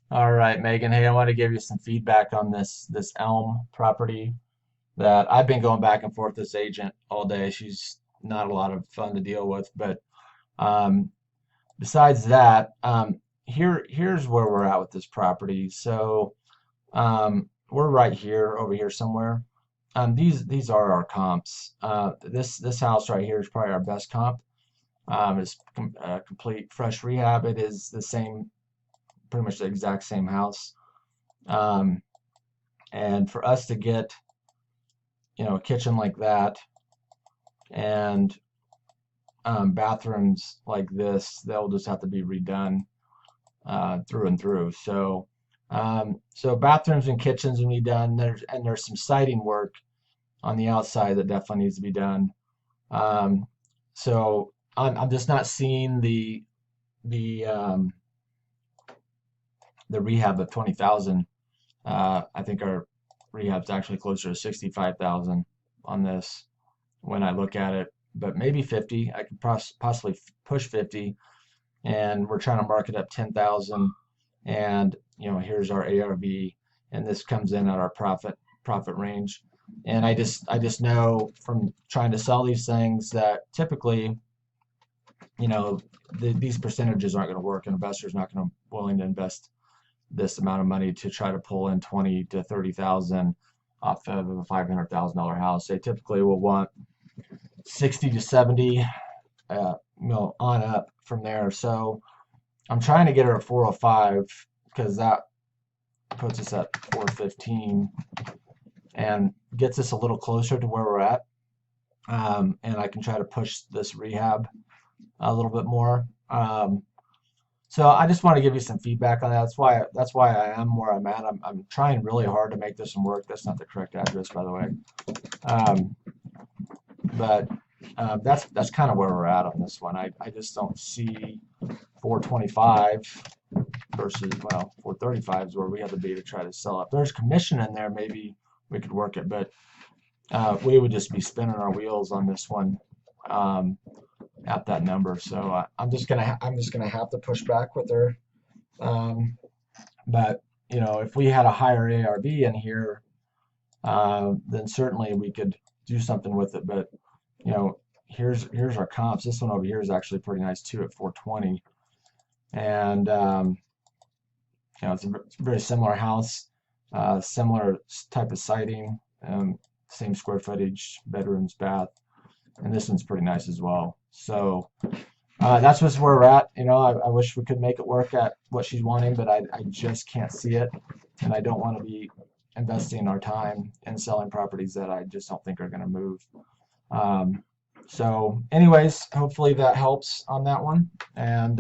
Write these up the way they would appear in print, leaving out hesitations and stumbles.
All right, Megan. Hey, I want to give you some feedback on this Elm property that I've been going back and forth with this agent all day. She's not a lot of fun to deal with, but um, besides that, here's where we're at with this property. So we're right here, over here somewhere. These are our comps. This house right here is probably our best comp. It's complete fresh rehab. It is the same, pretty much the exact same house. Um, And for us to get, a kitchen like that and bathrooms like this, they'll just have to be redone through and through. So bathrooms and kitchens will be done. There's some siding work on the outside that definitely needs to be done. Um, so I'm just not seeing the um, the rehab of 20,000. I think our rehab's actually closer to 65,000 on this when I look at it, but maybe 50. I could possibly push 50, and we're trying to mark it up 10,000. And here's our ARV, and this comes in at our profit range. And I just know from trying to sell these things that typically, these percentages aren't going to work. An investor's not going to willing to invest this amount of money to try to pull in 20 to 30,000 off of a $500,000 house. They typically will want 60 to 70, on up from there. So I'm trying to get her at 405 because that puts us at 415 and gets us a little closer to where we're at. And I can try to push this rehab a little bit more. So I just want to give you some feedback on that. That's why I am where I'm at. I'm trying really hard to make this one work. That's not the correct address, by the way. Um, but that's kind of where we're at on this one. I just don't see 425 versus, well, 435 is where we have to be to try to sell it. If there's commission in there, maybe we could work it, but we would just be spinning our wheels on this one um, at that number. So I'm just gonna have to push back with her. Um, but if we had a higher ARV in here, then certainly we could do something with it. But you know, here's our comps. This one over here is actually pretty nice too at 420, and it's a very similar house, similar type of siding, same square footage, bedrooms, bath, and this one's pretty nice as well. So that's just where we're at. I wish we could make it work at what she's wanting, but I just can't see it, and I don't want to be investing our time in selling properties that I just don't think are going to move. Um, so, anyways, hopefully that helps on that one. And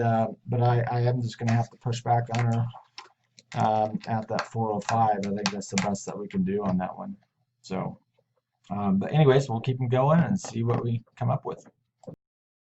but I am just going to have to push back on her at that 405. I think that's the best that we can do on that one. So, but anyways, we'll keep them going and see what we come up with.